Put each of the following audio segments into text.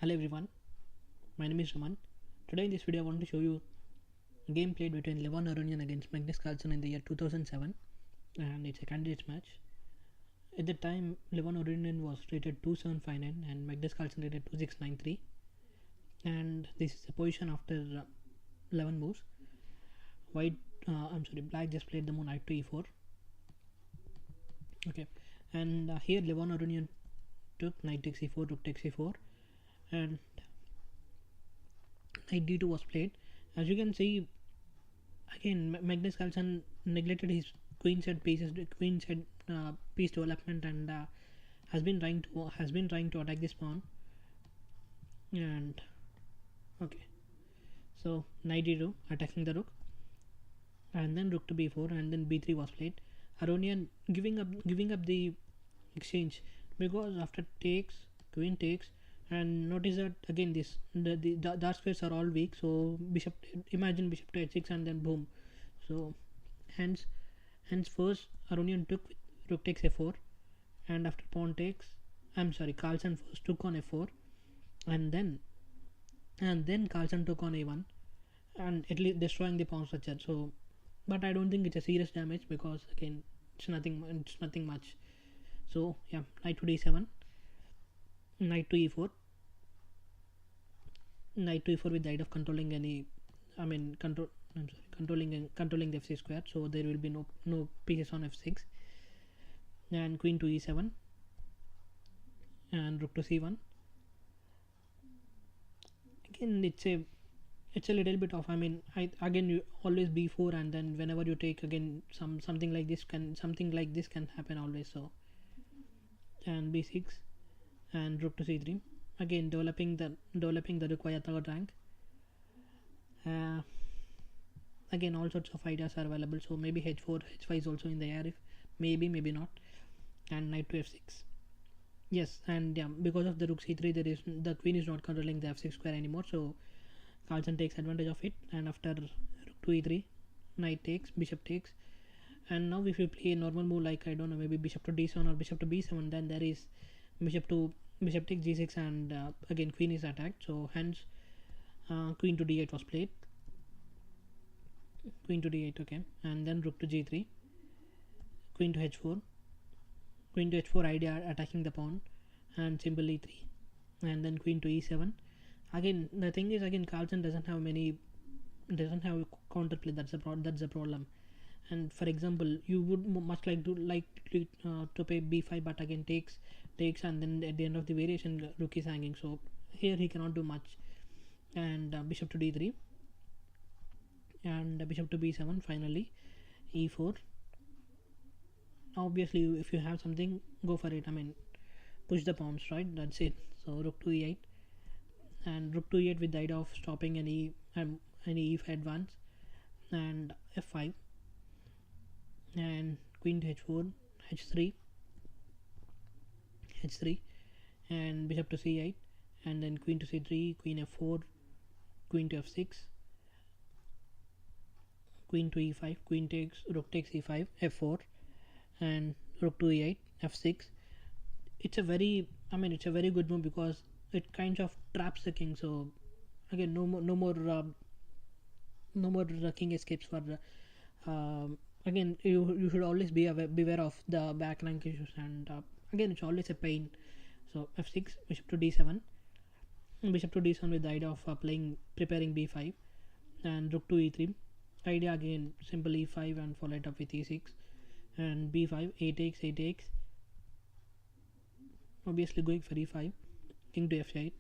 Hello everyone, my name is Raman. Today in this video I want to show you a game played between Levon Aronian against Magnus Carlsen in the year 2007, and it's a candidates match. At the time Levon Aronian was rated 2759 and Magnus Carlsen rated 2693, and this is the position after 11 moves. Black just played the move knight to e4. Okay, and here Levon Aronian took knight takes e4, rook takes e4, and knight d2 was played. As you can see, again Magnus Carlsen neglected his queen side pieces, piece development, and has been trying to attack this pawn. And okay, so knight d2 attacking the rook, and then rook to b4, and then b3 was played. Aronian giving up the exchange because after takes, queen takes, and notice that again the dark squares are all weak, so imagine bishop to h6 and then boom. So hence first Aronian took with rook takes f4, and after pawn takes, Carlsen first took on f4, and then Carlsen took on a1, and at least destroying the pawn structure. So but I don't think it's a serious damage because again it's nothing much. So yeah, knight to d7, knight to e4, knight to e4 with the idea of controlling controlling the f6 square, so there will be no pieces on f6, and queen to e7, and rook to c1. Again it's a little bit of, again you always b4, and then whenever you take again something like this can happen always. So and b6 and rook to c3, again developing the required third rank. Again all sorts of ideas are available, so maybe h4 h5 is also in the air, if maybe not. And knight to f6, yes, and yeah, because of the rook c3 the queen is not controlling the f6 square anymore, so Carlsen takes advantage of it. And after rook to e3, knight takes, bishop takes, and now if you play a normal move like I don't know, maybe bishop to d7 or bishop to b7, then there is bishop takes g6, and again queen is attacked. So hence queen to d8 was played, queen to d8, okay, and then rook to g3, queen to h4 idea attacking the pawn, and simple e3, and then queen to e7. Again the thing is, again Carlsen doesn't have counterplay. That's the problem. And for example, you would much like to play b5, but again takes, and then at the end of the variation rook is hanging, so here he cannot do much. And bishop to d3, and bishop to b7, finally e4. Obviously if you have something, go for it, push the pawns, right? That's it. So rook to e8, and rook to e8 with the idea of stopping any if advance, and f5, and queen to h4, h3, and bishop to c8, and then queen to c3, queen f4, queen to f6, queen to e5, queen takes, rook takes e5, f4, and rook to e8, f6. It's a very good move because it kind of traps the king. So again no more king escapes for again you should always beware of the back rank issues, and again it's always a pain. So f6, bishop to d7 with the idea of preparing b5, and rook to e3 idea, again simple e5 and follow it up with e6, and b5, a takes, obviously going for e5, king to f8,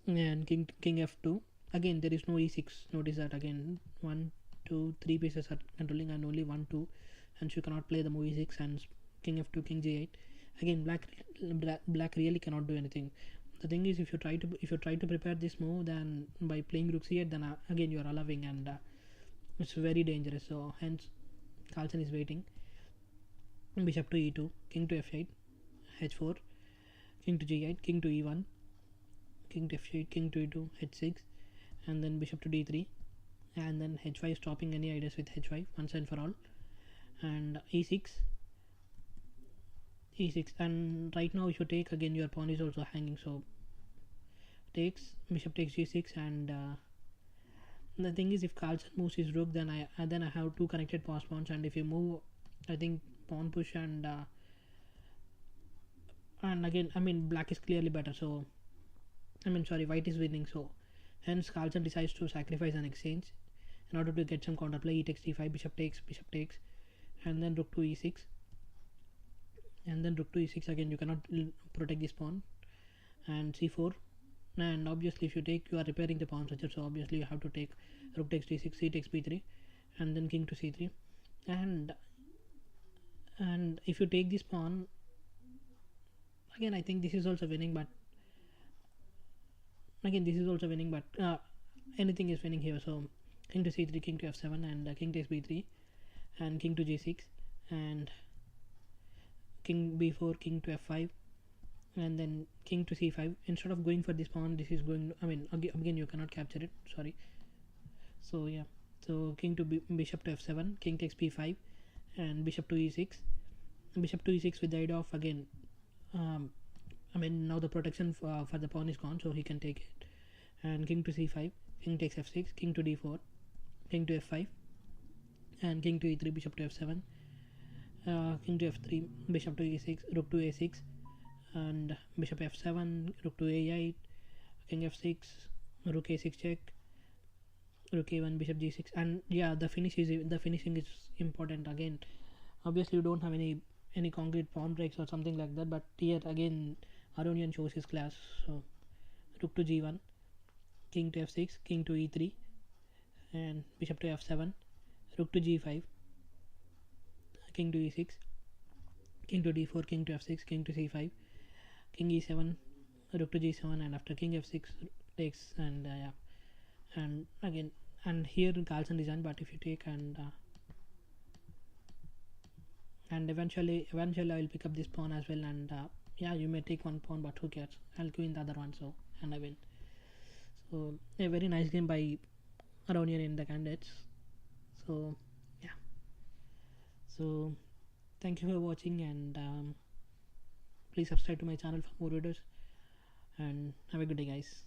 and king f2. Again there is no e6. Notice that again 1 2 3 pieces are controlling, and only 1 2, and you cannot play the move e6, and king f2, king g8. Again black really cannot do anything. The thing is, if you try to prepare this move, then by playing rook c8, then again you are allowing, and it's very dangerous. So hence Carlsen is waiting. Bishop to e2, king to f8, h4, king to g8, king to e1, king to f8, king to e2, h6, and then bishop to d3, and then h5, stopping any ideas with h5 once and for all, and e6, e6, and right now if you take, again your pawn is also hanging, so takes g6, and the thing is, if Carlsen moves his rook, then I have two connected pass pawns, and if you move, I think pawn push, and again, I mean, black is clearly better, so I mean, sorry, white is winning, so hence Carlsen decides to sacrifice an exchange in order to get some counterplay. He takes d5, bishop takes, and then rook to e6, and then rook to e6. Again, you cannot protect this pawn, and c4. And obviously, if you take, you are repairing the pawn structure, so obviously you have to take rook takes d6, c takes b3, and then king to c3. And if you take this pawn, again, I think this is also winning, but again, this is also winning, but anything is winning here. So king to c3, king to f7, and king takes b3, and king to g6, and king b4, king to f5, and then king to c5. Instead of going for this pawn, this is going, I mean, again, you cannot capture it, sorry. So yeah, so king to bishop to f7, king takes b5, and bishop to e6, with the idea of, again, I mean, now the protection for the pawn is gone, so he can take it. And king to c5, king takes f6, king to d4, king to f5, and king to e3, bishop to f7, king to f3, bishop to e6, rook to a6, and bishop f7, rook to a8, king f6, rook a6 check, rook a1, bishop g6. And yeah, the finishing is important. Again, obviously you don't have any concrete pawn breaks or something like that, but here again Aronian shows his class. So rook to g1, king to f6, king to e3, and bishop to f7, rook to g5, king to e6, king to d4, king to f6, king to c5, king e7, rook to g7, and after king f6 takes, and yeah, and again, and here Carlsen design, but if you take, and eventually I will pick up this pawn as well, and yeah, you may take one pawn, but who cares, I'll queen the other one, so, and I win. So a very nice game by Aronian in the candidates. So yeah, so thank you for watching, and please subscribe to my channel for more videos, and have a good day, guys.